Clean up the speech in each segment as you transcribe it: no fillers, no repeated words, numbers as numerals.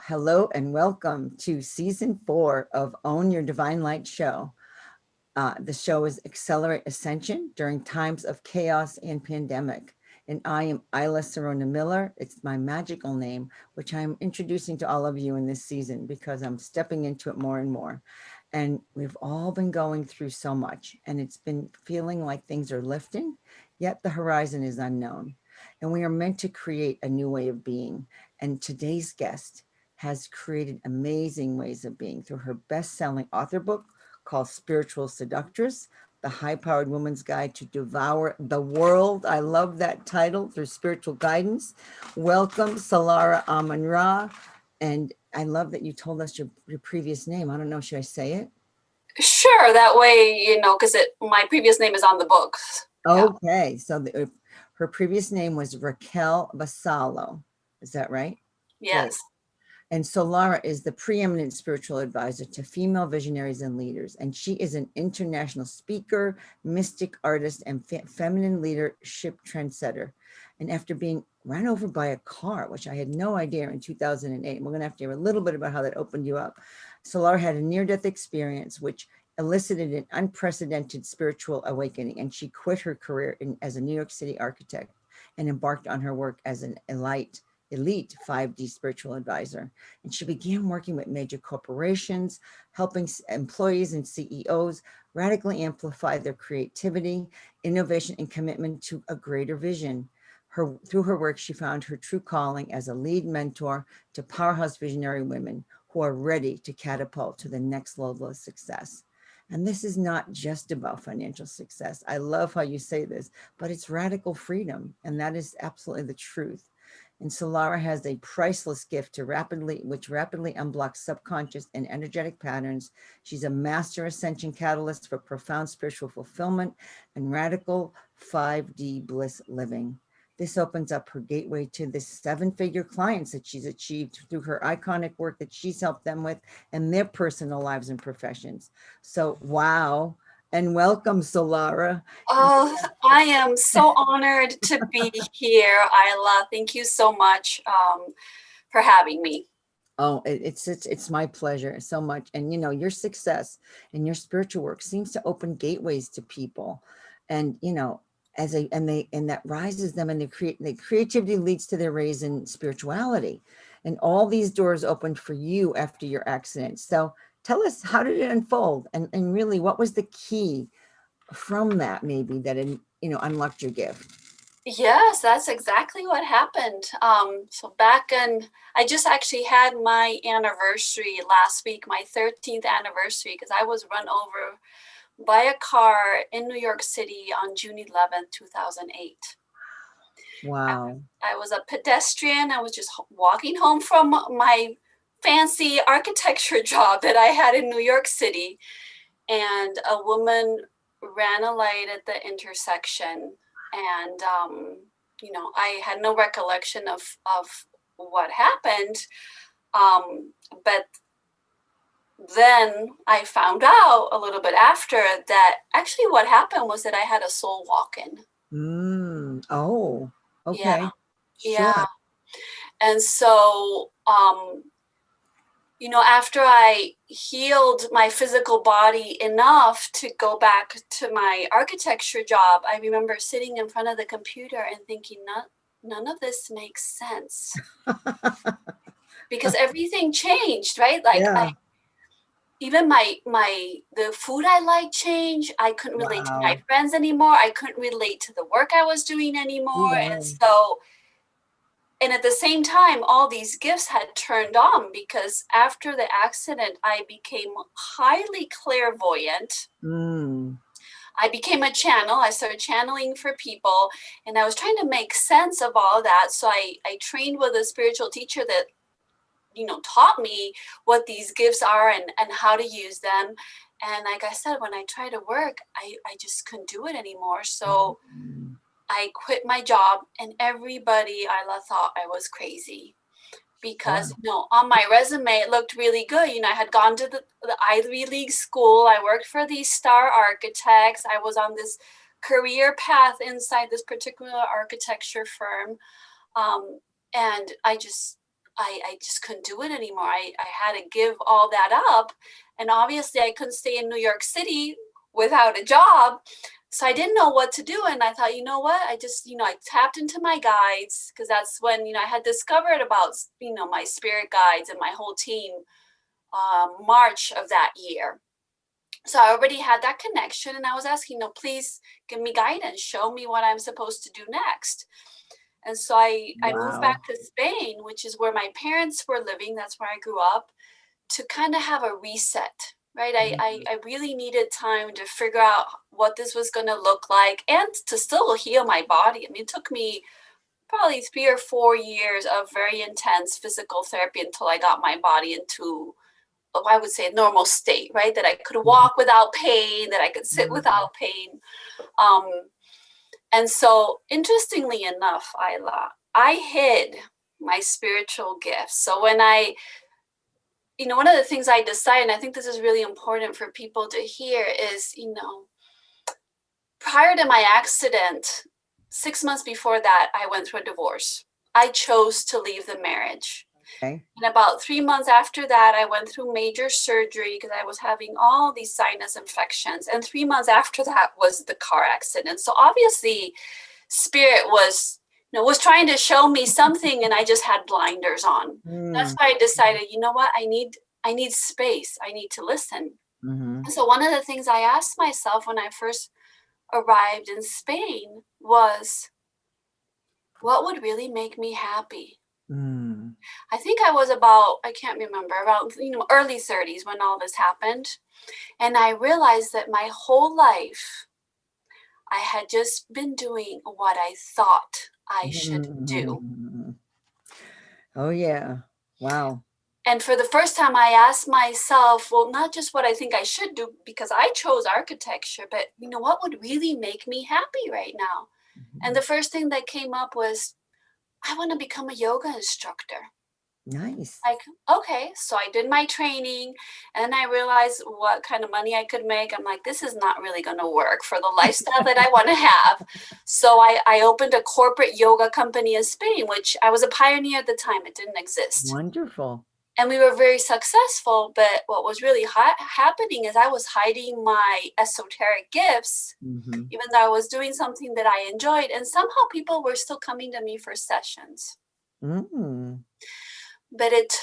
Hello and welcome to season 4 of Own Your Divine Light show. The show is Accelerate Ascension during times of chaos and pandemic. And I am Isla Serona Miller. It's my magical name, which I'm introducing to all of you in this season because I'm stepping into it more and more. And we've all been going through so much, and it's been feeling like things are lifting, yet the horizon is unknown. And we are meant to create a new way of being. And today's guest has created amazing ways of being through her best-selling author book called Spiritual Seductress, The High-Powered Woman's Guide to Devour the World. I love that title, through spiritual guidance. Welcome, Solara Amun. And I love that you told us your previous name. I don't know, should I say it? Sure, that way, because my previous name is on the book. Yeah. Okay, so her previous name was Raquel Vassallo. Is that right? Great. Yes. And Solara is the preeminent spiritual advisor to female visionaries and leaders. And she is an international speaker, mystic artist, and feminine leadership trendsetter. And after being run over by a car, which I had no idea in 2008, we're going to have to hear a little bit about how that opened you up. Solara had a near-death experience, which elicited an unprecedented spiritual awakening. And she quit her career as a New York City architect and embarked on her work as an elite 5D spiritual advisor. And she began working with major corporations, helping employees and CEOs radically amplify their creativity, innovation, and commitment to a greater vision. Through her work, she found her true calling as a lead mentor to powerhouse visionary women who are ready to catapult to the next level of success. And this is not just about financial success. I love how you say this, but it's radical freedom. And that is absolutely the truth. And Solara has a priceless gift which rapidly unblocks subconscious and energetic patterns. She's a master ascension catalyst for profound spiritual fulfillment and radical 5D bliss living. This opens up her gateway to the 7-figure clients that she's achieved through her iconic work that she's helped them with in their personal lives and professions. So, wow. And welcome, Solara. Oh, I am so honored to be here, Isla. Thank you so much for having me. Oh, it's my pleasure so much. And your success and your spiritual work seems to open gateways to people. And and that rises them, and the creativity leads to their raise in spirituality. And all these doors opened for you after your accident. So tell us, how did it unfold? And really, what was the key from that, maybe, that unlocked your gift? Yes, that's exactly what happened. I just actually had my anniversary last week, my 13th anniversary, because I was run over by a car in New York City on June 11th, 2008. Wow. I was a pedestrian. I was just walking home from my fancy architecture job that I had in New York City, and a woman ran a light at the intersection, and I had no recollection of what happened, but then I found out a little bit after that actually what happened was that I had a soul walk-in. Oh, Yeah, okay. Sure. yeah. And so after I healed my physical body enough to go back to my architecture job, I remember sitting in front of the computer and thinking, none of this makes sense. Because everything changed, right? Like Yeah. even the food I like changed. I couldn't relate to my Wow. friends anymore. I couldn't relate to the work I was doing anymore. Wow. And at the same time, all these gifts had turned on, because after the accident, I became highly clairvoyant. Mm. I became a channel. I started channeling for people, and I was trying to make sense of all that. So I trained with a spiritual teacher that, taught me what these gifts are and how to use them. And like I said, when I tried to work, I just couldn't do it anymore. So Mm. I quit my job, and everybody I thought I was crazy, Sure. because on my resume it looked really good. I had gone to the Ivy League school. I worked for these star architects. I was on this career path inside this particular architecture firm, and I just couldn't do it anymore. I had to give all that up. And obviously I couldn't stay in New York City without a job. So I didn't know what to do. And I thought, you know what? I just, I tapped into my guides, because that's when, I had discovered about, my spirit guides and my whole team March of that year. So I already had that connection, and I was asking, please give me guidance, show me what I'm supposed to do next. And so I moved Wow. back to Spain, which is where my parents were living. That's where I grew up, to kind of have a reset, right? I really needed time to figure out what this was going to look like and to still heal my body. I mean, it took me probably 3 or 4 years of very intense physical therapy until I got my body into, I would say, a normal state, right? That I could walk without pain, that I could sit without pain. Um, and so, interestingly enough, Isla, I hid my spiritual gifts. So when one of the things I decided, and I think this is really important for people to hear, is, prior to my accident, 6 months before that, I went through a divorce. I chose to leave the marriage. Okay. And about 3 months after that, I went through major surgery because I was having all these sinus infections. And 3 months after that was the car accident. So obviously, spirit was trying to show me something, and I just had blinders on. That's Mm. why I decided, you know what, I need space. I need to listen. Mm-hmm. So one of the things I asked myself when I first arrived in Spain was, what would really make me happy? Mm. I think I was about, I can't remember, around early 30s when all this happened. And I realized that my whole life I had just been doing what I thought I should do. Mm-hmm. Oh yeah. Wow. And for the first time, I asked myself, well, not just what I think I should do, because I chose architecture, but what would really make me happy right now? And the first thing that came up was, I want to become a yoga instructor. Nice. Like, okay, so I did my training, and I realized what kind of money I could make. I'm like, this is not really going to work for the lifestyle that I want to have. So I opened a corporate yoga company in Spain, which I was a pioneer at the time. It didn't exist. Wonderful. And we were very successful. But what was really happening is I was hiding my esoteric gifts, Mm-hmm. even though I was doing something that I enjoyed. And somehow people were still coming to me for sessions. Mm. But it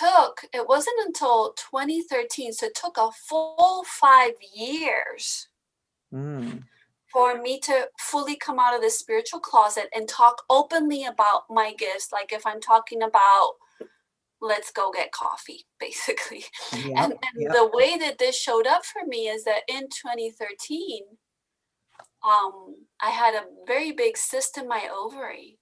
wasn't until 2013, so it took a full 5 years Mm. for me to fully come out of the spiritual closet and talk openly about my gifts. Like if I'm talking about, let's go get coffee, basically. Yep. And Yep. the way that this showed up for me is that in 2013, I had a very big cyst in my ovary.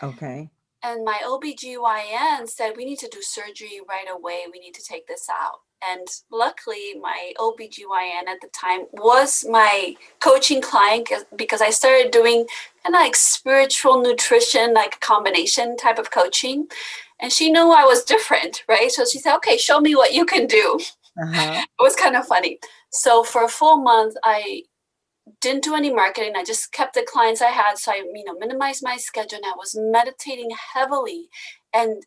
Okay. And my OBGYN said, we need to do surgery right away. We need to take this out. And luckily, my OBGYN at the time was my coaching client, because I started doing kind of like spiritual nutrition, like a combination type of coaching. And she knew I was different, right? So she said, okay, show me what you can do. Uh-huh. It was kind of funny. So for a full month, I didn't do any marketing. I just kept the clients I had. So I, minimized my schedule, and I was meditating heavily. And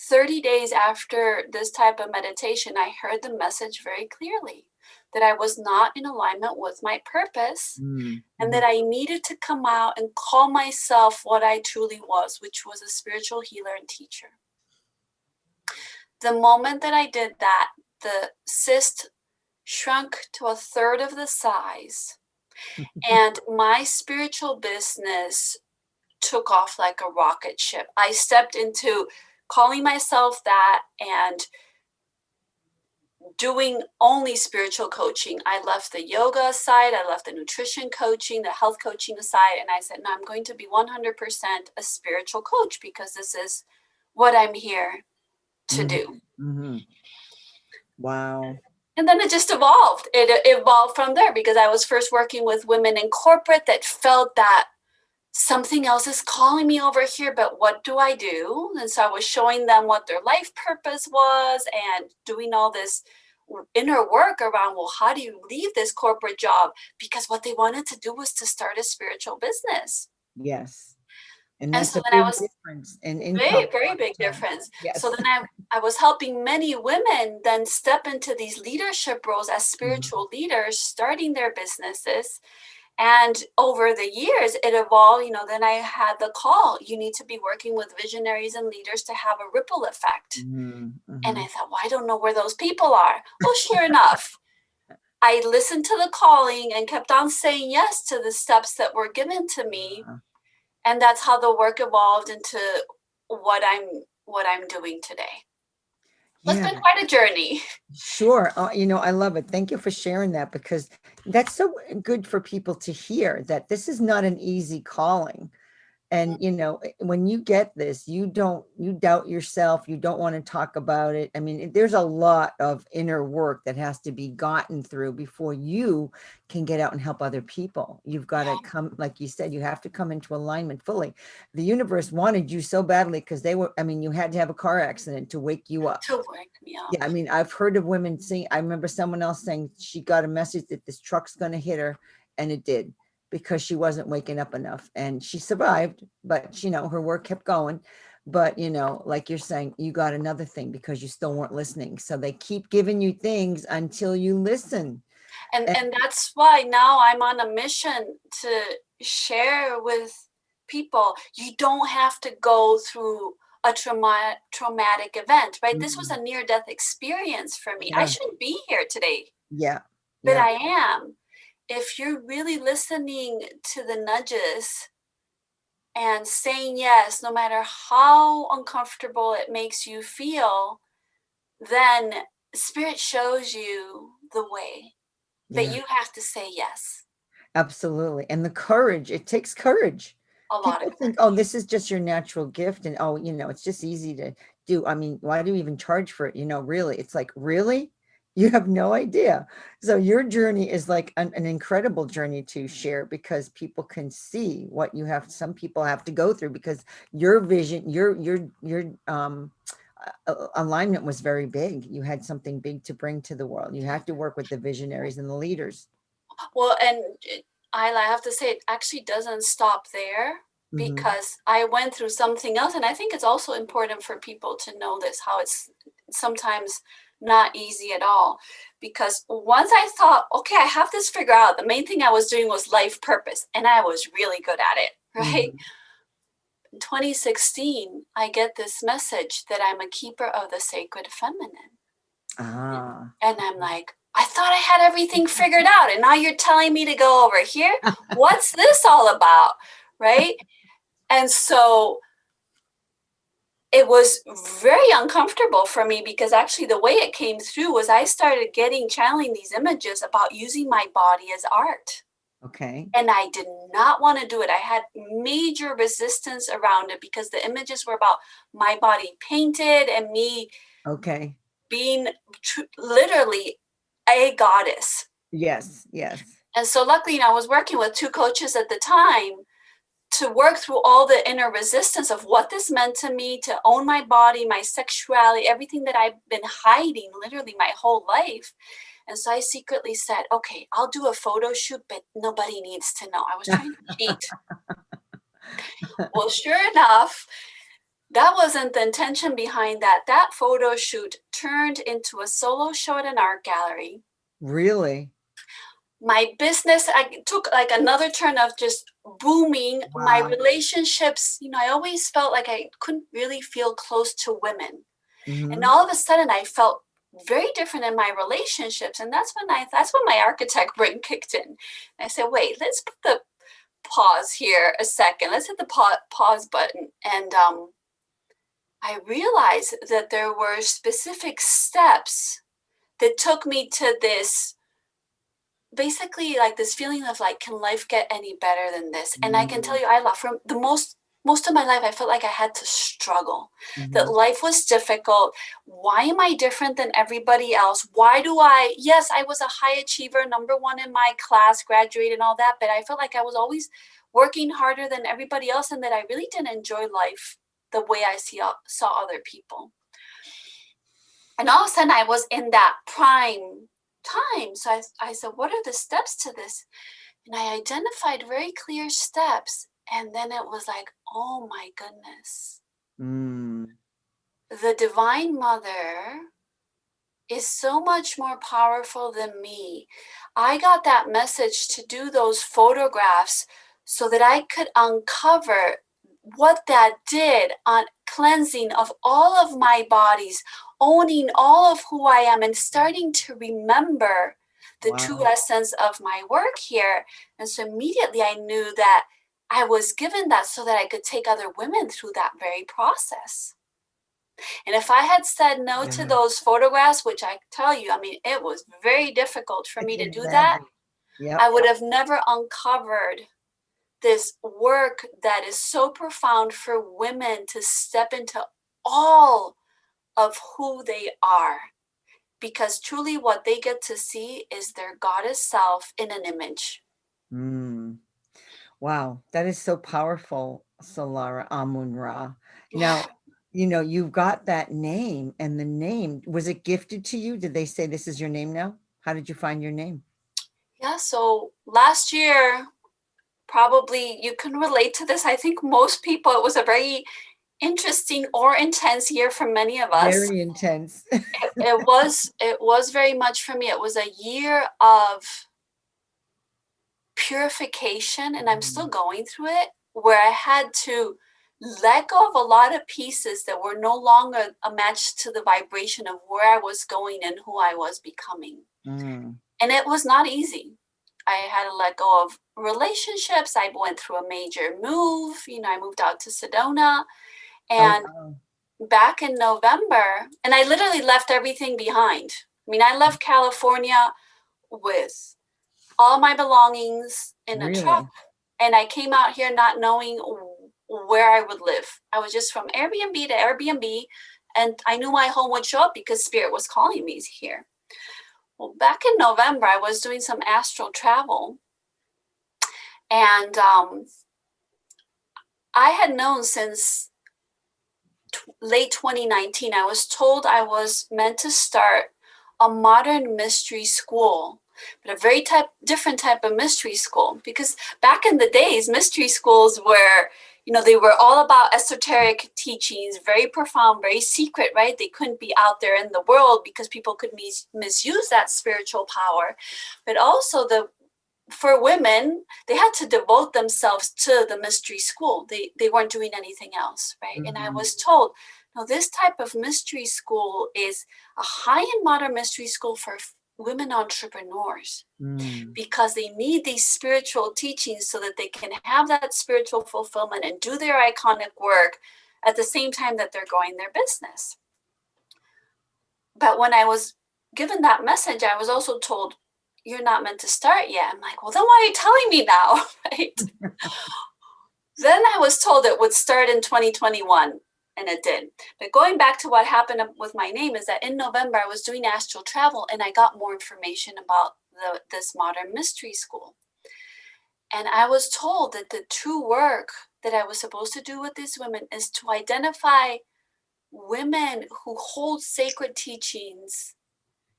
30 days after this type of meditation, I heard the message very clearly that I was not in alignment with my purpose, Mm. and that I needed to come out and call myself what I truly was, which was a spiritual healer and teacher. The moment that I did that, the cyst shrunk to a third of the size. And my spiritual business took off like a rocket ship. I stepped into calling myself that and doing only spiritual coaching. I left the yoga aside, I left the nutrition coaching, the health coaching aside, and I said, no, I'm going to be 100% a spiritual coach, because this is what I'm here to do. Mm-hmm. Wow. And then it just evolved. It evolved from there, because I was first working with women in corporate that felt that something else is calling me over here, but what do I do? And so I was showing them what their life purpose was, and doing all this inner work around, well, how do you leave this corporate job? Because what they wanted to do was to start a spiritual business. Yes. And And that's so a then I big was difference in income very, a very lot big of times. difference. So Yes. then I was helping many women then step into these leadership roles as Mhm. spiritual leaders, starting their businesses. And over the years, it evolved. Then I had the call, you need to be working with visionaries and leaders to have a ripple effect. Mhm, And I mhm. thought, well, I don't know where those people are. Well, sure enough, I listened to the calling and kept on saying yes to the steps that were given to me. Uh, And that's how the work evolved into what I'm doing today. It's Yeah, been quite a journey. sure. I love it. Thank you for sharing that because that's so good for people to hear that this is not an easy calling. And when you get this, you doubt yourself, you don't want to talk about it. I mean, there's a lot of inner work that has to be gotten through before you can get out and help other people. You've got to come, like you said, you have to come into alignment fully. The universe wanted you so badly because you had to have a car accident to wake you up. To wake me up. Yeah, I mean, I've heard of women saying, I remember someone else saying she got a message that this truck's going to hit her, and it did because she wasn't waking up enough. And she survived, but her work kept going. But like you're saying, you got another thing because you still weren't listening. So they keep giving you things until you listen. And And and that's why now I'm on a mission to share with people. You don't have to go through a traumatic event, right? This was mm, a near death experience for me. I yeah, shouldn't be here today, yeah, but yeah, I am. If you're really listening to the nudges and saying yes, no matter how uncomfortable it makes you feel, then spirit shows you the way, but yeah. you have to say yes. Absolutely. And the courage, it takes courage. A lot of People think, oh, this is just your natural gift. And oh, it's just easy to do. I mean, why do you even charge for it? Really, it's like, really? You have no idea. So your journey is like an incredible journey to share because people can see what you have. Some people have to go through because your vision, your alignment was very big. You had something big to bring to the world. You had to work with the visionaries and the leaders. Well, and I have to say, it actually doesn't stop there Mhm. because I went through something else. And I think it's also important for people to know this, how it's sometimes not easy at all. Because once I thought, okay, I have this figured out, the main thing I was doing was life purpose, and I was really good at it, right? Mhm. In 2016, I get this message that I'm a keeper of the sacred feminine. Ah. And I'm like, I thought I had everything figured out. And now you're telling me to go over here? What's this all about? Right. And so it was very uncomfortable for me because actually the way it came through was I started channeling these images about using my body as art. Okay. And I did not want to do it. I had major resistance around it because the images were about my body painted and me Okay. being literally a goddess. Yes. Yes. And so luckily, I was working with two coaches at the time to work through all the inner resistance of what this meant to me, to own my body, my sexuality, everything that I've been hiding literally my whole life. And so I secretly said, okay, I'll do a photo shoot, but nobody needs to know. I was trying to cheat. Well, sure enough, that wasn't the intention behind that. That photo shoot turned into a solo show at an art gallery. Really? My business, I took like another turn of just booming. My Wow. relationships, I always felt like I couldn't really feel close to women. And Hmm. all of a sudden I felt very different in my relationships. And that's when my architect brain kicked in. I said, wait, let's put the pause here a second. Let's hit the pause button. And I realized that there were specific steps that took me to this, basically like this feeling of like, can life get any better than this? And I can tell you, I love from the most of my life, I felt like I had to struggle, that Hmm. life was difficult. Why am I different than everybody else? Yes, I was a high achiever, number one in my class, graduated and all that, but I felt like I was always working harder than everybody else and that I really didn't enjoy life the way saw other people. And all of a sudden I was in that prime time. So I said, what are the steps to this? And I identified very clear steps. And then it was like, oh my goodness, Mm. the Divine Mother is so much more powerful than me. I got that message to do those photographs so that I could uncover what that did on cleansing of all of my bodies, owning all of who I am, and starting to remember the true Wow. essence of my work here. And so immediately I knew that I was given that so that I could take other women through that very process. And if I had said no to Yeah. those photographs, which I tell you, I mean, it was very difficult for I me to can do that, imagine. Yep. I would have never uncovered this work that is so profound for women to step into all of who they are. Because truly, what they get to see is their goddess self in an image. Mm. Wow, that is so powerful, Solara Amun Ra. Yeah. Now, you've got that name, and the name, was it gifted to you? Did they say this is your name now? How did you find your name? Yeah. So last year, probably you can relate to this. I think most people, it was a very interesting or intense year for many of us. Very intense. It was very much for me. It was a year of purification, and I'm still Mm, going through it, where I had to let go of a lot of pieces that were no longer a match to the vibration of where I was going and who I was becoming. mm. And it was not easy. I had to let go of relationships. I went through a major move. I moved out to Sedona. Oh, And wow. back in November, and I literally left everything behind. I mean, I left California with all my belongings in a truck, Really? and I came out here not knowing where I would live. I was just from Airbnb to Airbnb, and I knew my home would show up because Spirit was calling me here. Well, back in November, I was doing some astral travel, and I had known since late 2019. I was told I was meant to start a modern mystery school, but a very different type of mystery school. Because back in the days, mystery schools were, they were all about esoteric teachings, very profound, very secret, right? They couldn't be out there in the world because people could misuse that spiritual power. But also for women, they had to devote themselves to the mystery school. They weren't doing anything else, right? And I Mhm. was told, no, this type of mystery school is a high-end modern mystery school for women entrepreneurs, Mm. because they need these spiritual teachings so that they can have that spiritual fulfillment and do their iconic work at the same time that they're growing their business. But when I was given that message, I was also told, you're not meant to start yet. I'm like, well, then why are you telling me now? Right? Then I was told it would start in 2021, and it did. But going back to what happened with my name is that in November, I was doing astral travel, and I got more information about this modern mystery school. And I was told that the true work that I was supposed to do with these women is to identify women who hold sacred teachings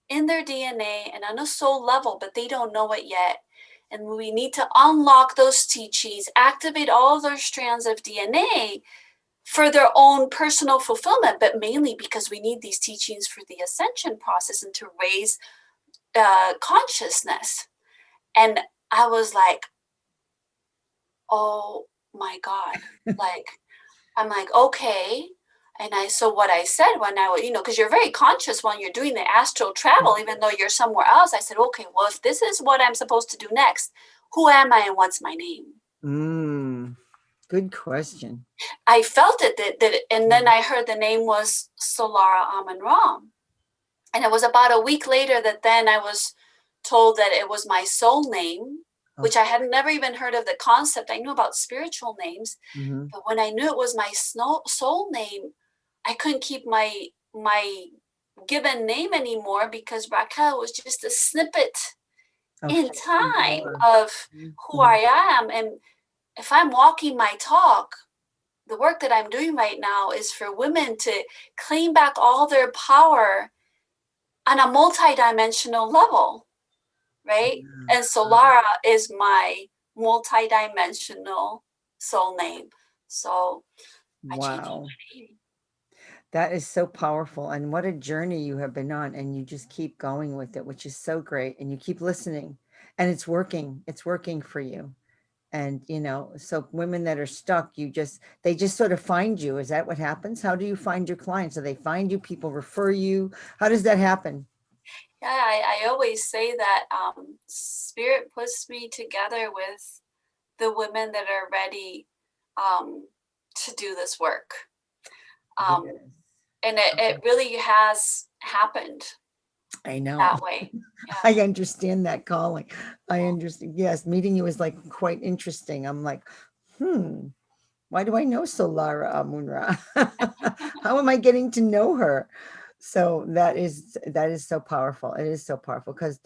in their DNA and on a soul level, but they don't know it yet. And we need to unlock those teachings, activate all of those strands of DNA for their own personal fulfillment, but mainly because we need these teachings for the ascension process and to raise consciousness. And I was like, oh my God. Like, I'm like, okay. So what I said when because you're very conscious when you're doing the astral travel, even though you're somewhere else, I said, okay, well, if this is what I'm supposed to do next, who am I and what's my name? Mm. Good question. I felt it and then Mm. I heard the name was Solara Amun Ram. And it was about a week later that then I was told that it was my soul name, which I Okay. had never even heard of the concept. I knew about spiritual names, Mhm. but when I knew it was my soul name, I couldn't keep my given name anymore, because Raquel was just a snippet Of in who you time are. of who Mhm. I am. And if I'm walking my talk, the work that I'm doing right now is for women to claim back all their power on a multidimensional level, right? Yeah. And Solara is my multidimensional soul name. So I changed Wow. my name. That is so powerful. And what a journey you have been on. And you just keep going with it, which is so great. And you keep listening and it's working. It's working for you. And, so women that are stuck, they just sort of find you. Is that what happens? How do you find your clients? Do they find you? People refer you? How does that happen? Yeah, I always say that spirit puts me together with the women that are ready to do this work. Yes. And it really has happened I know. that way. Yeah. I understand that calling. I understand. Yes, meeting you is like quite interesting. I'm like, why do I know Solara Amunra? How am I getting to know her? So that is so powerful. It is so powerful because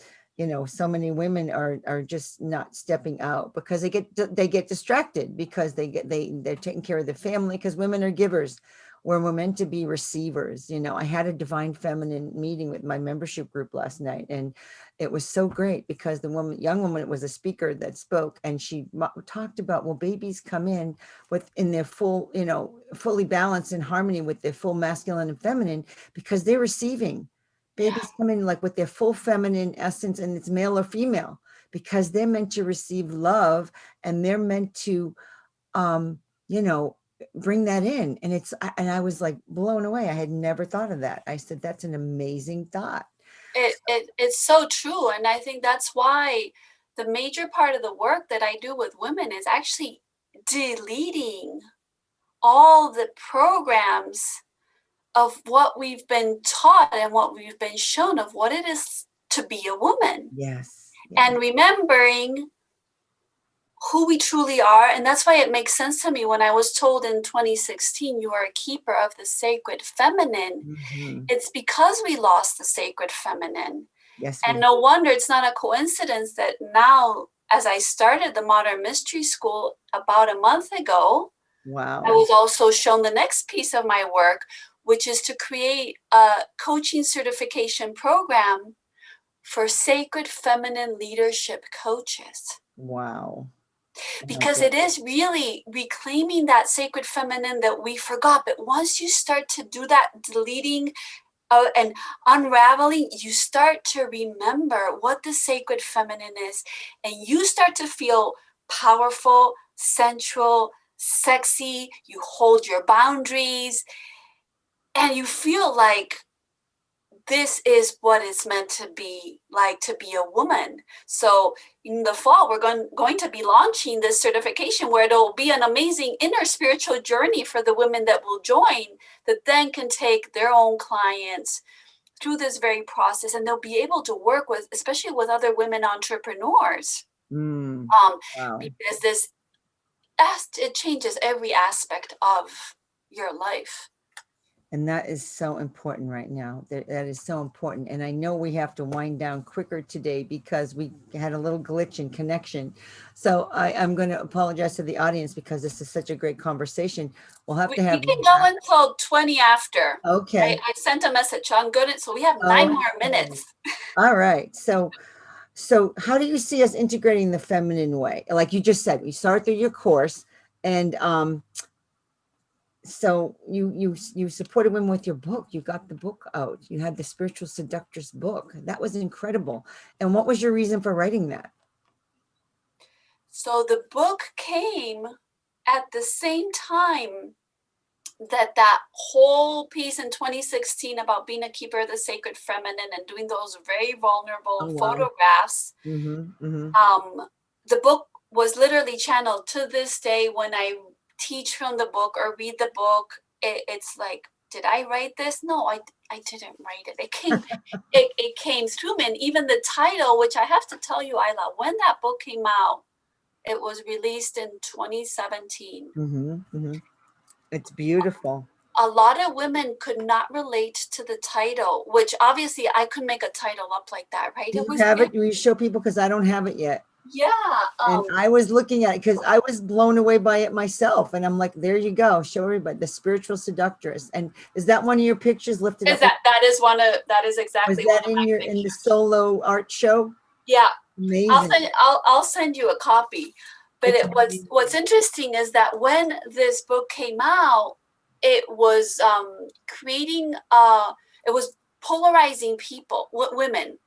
so many women are just not stepping out because they get distracted because they're taking care of the family because women are givers where we're meant to be receivers. I had a divine feminine meeting with my membership group last night, and it was so great because the young woman was a speaker that spoke, and she talked about, well, babies come in their full, fully balanced in harmony with their full masculine and feminine because they're receiving. Babies come in like with their full feminine essence, and it's male or female because they're meant to receive love and they're meant to, you know, bring that in. And I was like blown away. I had never thought of that. I said, that's an amazing thought. It's so true. And I think that's why the major part of the work that I do with women is actually deleting all the programs of what we've been taught and what we've been shown of what it is to be a woman. Yes. And remembering who we truly are. And that's why it makes sense to me when I was told in 2016, you are a keeper of the sacred feminine. Mm-hmm. It's because we lost the sacred feminine. Yes. And no wonder it's not a coincidence that now, as I started the Modern Mystery School about a month ago, wow. I was also shown the next piece of my work, which is to create a coaching certification program for sacred feminine leadership coaches. Wow. Because it is really reclaiming that sacred feminine that we forgot. But once you start to do that deleting and unraveling, you start to remember what the sacred feminine is, and you start to feel powerful, sensual, sexy. You hold your boundaries, and you feel like this is what it's meant to be like to be a woman. So in the fall, we're going to be launching this certification where it'll be an amazing inner spiritual journey for the women that will join, that then can take their own clients through this very process, and they'll be able to work with, especially with other women entrepreneurs. Wow. Because it changes every aspect of your life. And that is so important right now. That is so important. And I know we have to wind down quicker today because we had a little glitch in connection. So I'm going to apologize to the audience because this is such a great conversation. We'll have to have. We can go until 20 after. Okay. I sent a message. I'm good. So we have 9 more minutes. All right. So how do you see us integrating the feminine way? Like you just said, we start through your course, and so you supported women with your book. You got the book out. You had the Spiritual Seductress book. That was incredible. And what was your reason for writing that? So the book came at the same time that whole piece in 2016 about being a keeper of the sacred feminine and doing those very vulnerable photographs. The book was literally channeled. To this day, when I teach from the book or read the book, it's like, did I write this? No, I didn't write it. It came it came through me. And even the title, which I have to tell you, Isla, when that book came out, it was released in 2017. It's beautiful. A lot of women could not relate to the title, which obviously I could make a title up like that, right? Do you have it? Will you show people? Because I don't have it yet. Yeah. And I was looking at it because I was blown away by it myself. And I'm like, there you go. Show everybody the Spiritual Seductress. And is that one of your pictures lifted up? That is exactly. Was that in the solo art show? Yeah. Amazing. I'll send you a copy. But what's interesting is that when this book came out, it was creating it was polarizing people, women.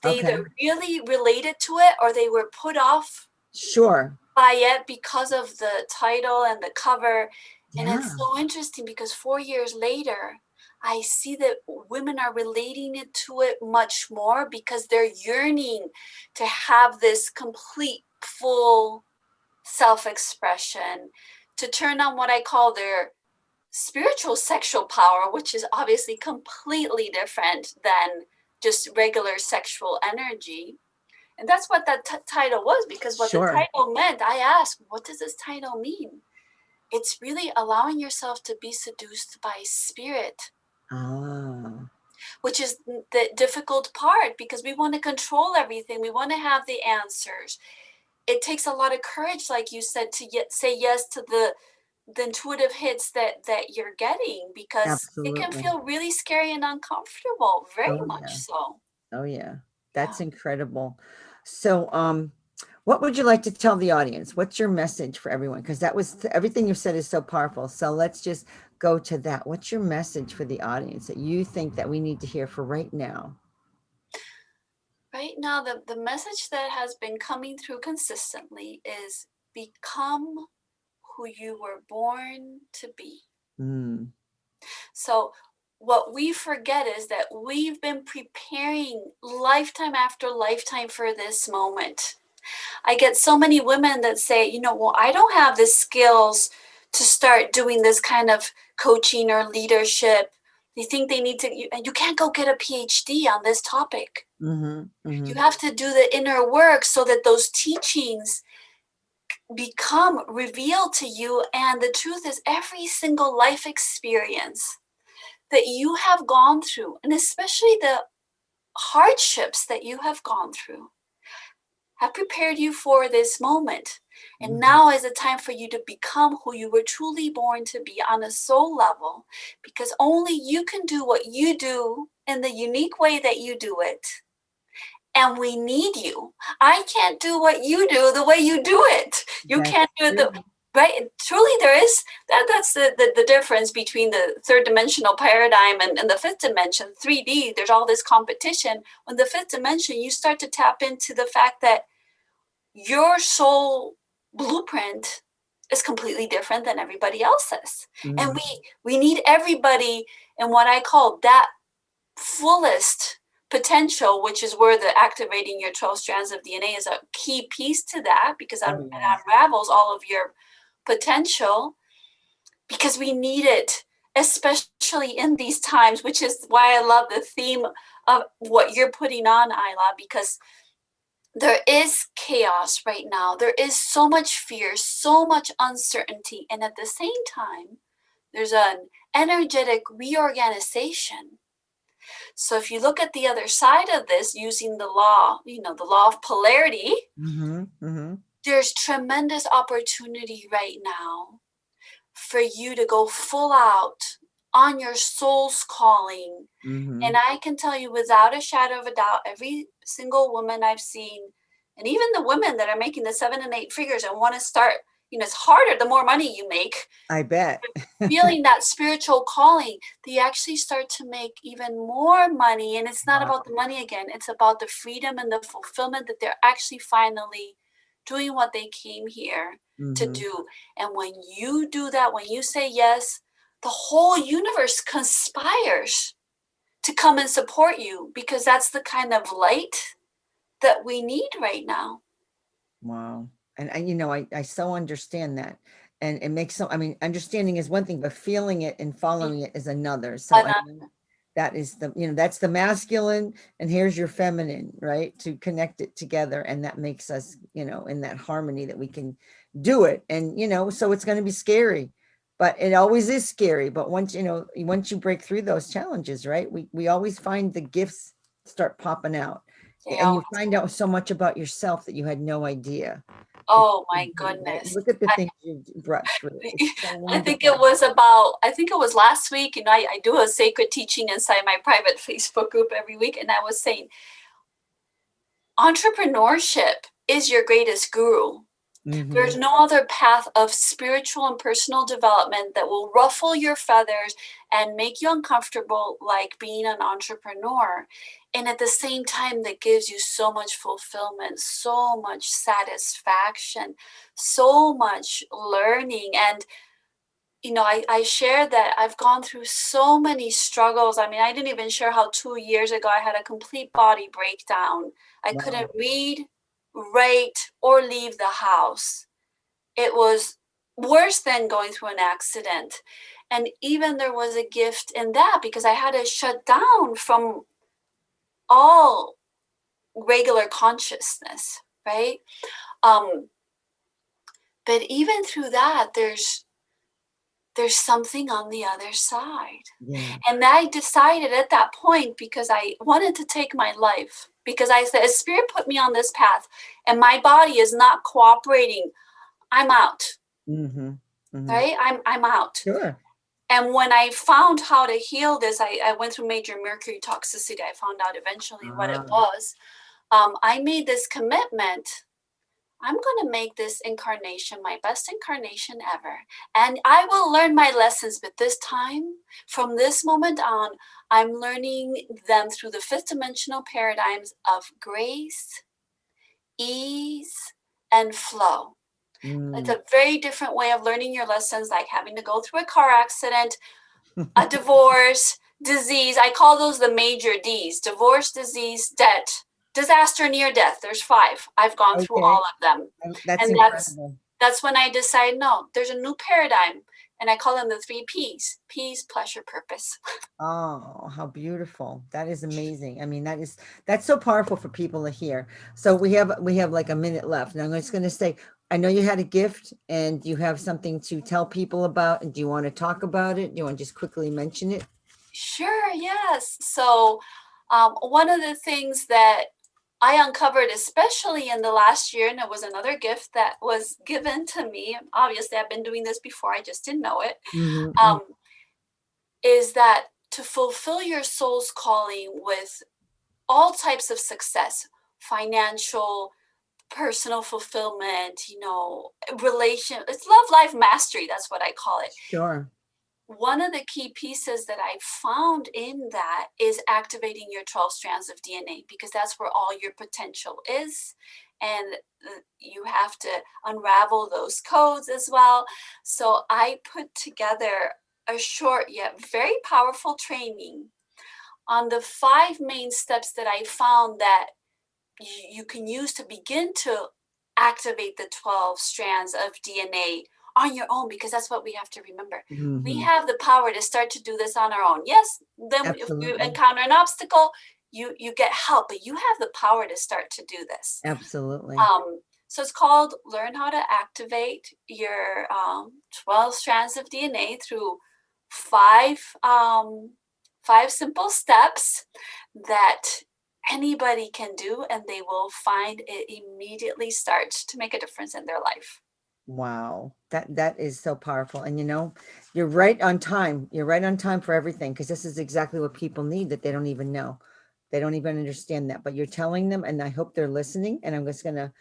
They Okay. either really related to it or they were put off Sure. by it because of the title and the cover. And Yeah. it's so interesting because 4 years later, I see that women are relating it to it much more because they're yearning to have this complete, full self-expression, to turn on what I call their spiritual sexual power, which is obviously completely different than just regular sexual energy. And that's what that title was, because what the Sure. title meant, I asked, what does this title mean? It's really allowing yourself to be seduced by spirit, Ah, which is the difficult part because we want to control everything. We want to have the answers. It takes a lot of courage, like you said, to say yes to the intuitive hits that you're getting, because it can absolutely. feel really scary and uncomfortable, very Oh much yeah. so. Oh yeah. Yeah. That's incredible. So, what would you like to tell the audience? What's your message for everyone? Because that was everything you said is so powerful. So let's just go to that. What's your message for the audience that you think that we need to hear for right now? Right now, the message that has been coming through consistently is become who you were born to be. Mm, So what we forget is that we've been preparing lifetime after lifetime for this moment. I get so many women that say, well, I don't have the skills to start doing this kind of coaching or leadership. They think they need to, you can't go get a PhD on this topic. mm-hmm, You mm-hmm. have to do the inner work so that those teachings become revealed to you. And the truth is, every single life experience that you have gone through, and especially the hardships that you have gone through, have prepared you for this moment. And Mm-hmm. now is the time for you to become who you were truly born to be on a soul level, because only you can do what you do in the unique way that you do it. And we need you. I can't do what you do the way you do it. You That's can't do it true. right. Truly, there is that's the difference between the third dimensional paradigm and the fifth dimension, 3D. There's all this competition. When the fifth dimension, you start to tap into the fact that your soul blueprint is completely different than everybody else's. And Mm-hmm. we need everybody in what I call that fullest potential, which is where the activating your 12 strands of DNA is a key piece to that, because it Oh yeah. unravels all of your potential, because we need it, especially in these times, which is why I love the theme of what you're putting on, Isla, because there is chaos right now. There is so much fear, so much uncertainty. And at the same time, there's an energetic reorganization. So if you look at the other side of this, using the law, the law of polarity, Mm-hmm. Mm-hmm. there's tremendous opportunity right now for you to go full out on your soul's calling. Mm-hmm. And I can tell you without a shadow of a doubt, every single woman I've seen, and even the women that are making the 7 and 8 figures and want to start, it's harder the more money you make, I bet. feeling that spiritual calling, they actually start to make even more money. And it's not Wow. about the money again, it's about the freedom and the fulfillment that they're actually finally doing what they came here to Mm-hmm. do. And when you do that, when you say yes, the whole universe conspires to come and support you, because that's the kind of light that we need right now. Wow. And I so understand that. And it makes so, I mean, understanding is one thing, but feeling it and following it is another. So And, I think that is that's the masculine and here's your feminine, right? To connect it together. And that makes us, in that harmony that we can do it. And, so it's going to be scary, but it always is scary. But once you break through those challenges, right? We always find the gifts start popping out. And you find out so much about yourself that you had no idea. oh my goodness. Look at the things you brought through. It's so I think wonderful. I think it was last week, I do a sacred teaching inside my private Facebook group every week. And I was saying, entrepreneurship is your greatest guru. There's Mhm. no other path of spiritual and personal development that will ruffle your feathers and make you uncomfortable like being an entrepreneur. And at the same time, that gives you so much fulfillment, so much satisfaction, so much learning. And I shared that I've gone through so many struggles. I mean, I didn't even share how 2 years ago I had a complete body breakdown. I couldn't Wow. read, write, or leave the house. It was worse than going through an accident. And even there was a gift in that because I had to shut down from all regular consciousness, right? Um, but even through that, there's something on the other side. Yeah. And I decided at that point, because I wanted to take my life, because I said, Spirit put me on this path and my body is not cooperating. I'm out, Mhm. Mhm. right? I'm out. Sure. And when I found how to heal this, I went through major mercury toxicity. I found out eventually what it Ah, was. I made this commitment. I'm going to make this incarnation my best incarnation ever. And I will learn my lessons, but this time, from this moment on, I'm learning them through the fifth dimensional paradigms of grace, ease, and flow. It's mm. a very different way of learning your lessons, like having to go through a car accident, a divorce, disease. I call those the major D's: divorce, disease, debt, disaster, near death. There's 5. I've gone through Okay. all of them. That's And incredible. that's when I decide, no, there's a new paradigm. And I call them the 3 P's: peace, pleasure, purpose. Oh, how beautiful. That is amazing. I mean, that's so powerful for people to hear. So we have like a minute left. And I'm just going to say, I know you had a gift and you have something to tell people about. And do you want to talk about it? Do you want to just quickly mention it? Sure, yes. So, one of the things that I uncovered, especially in the last year, and it was another gift that was given to me. Obviously, I've been doing this before, I just didn't know it. Mhm. Um, is that to fulfill your soul's calling with all types of success, financial, personal fulfillment, it's love life mastery. That's what I call it. Sure. One of the key pieces that I found in that is activating your 12 strands of DNA, because that's where all your potential is. And you have to unravel those codes as well. So I put together a short yet very powerful training on the 5 main steps that I found that you can use to begin to activate the 12 strands of DNA on your own, because that's what we have to remember. We Mhm. have the power to start to do this on our own. Yes, then if you Absolutely. encounter an obstacle, you get help, but you have the power to start to do this. Absolutely. So it's called Learn How to Activate Your 12 Strands of DNA through five, um, 5 simple steps that anybody can do, and they will find it immediately starts to make a difference in their life. Wow. That is so powerful. And you're right on time. You're right on time for everything, because this is exactly what people need that they don't even know. They don't even understand that, but you're telling them, and I hope they're listening. And I'm just gonna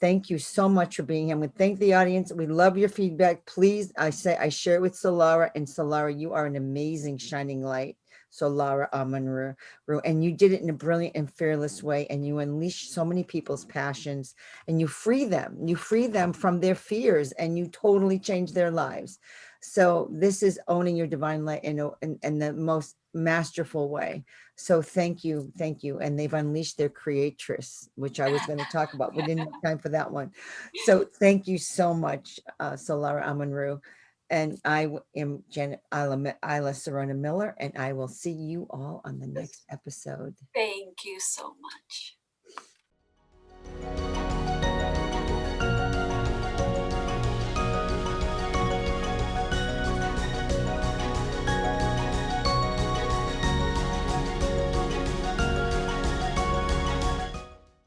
thank you so much for being here. I'm gonna thank the audience. We love your feedback. Please, I share it with Solara, and Solara, you are an amazing shining light. Solara Amun, and you did it in a brilliant and fearless way, and you unleash so many people's passions, and you free them. You free them from their fears, and you totally change their lives. So this is owning your divine light in the most masterful way. So thank you. And they've unleashed their creatress, which I was going to talk about. We didn't have time for that one. So thank you so much, Solara Amunru. And am Janet Isla Serona Miller, and I will see you all on the next episode. Thank you so much.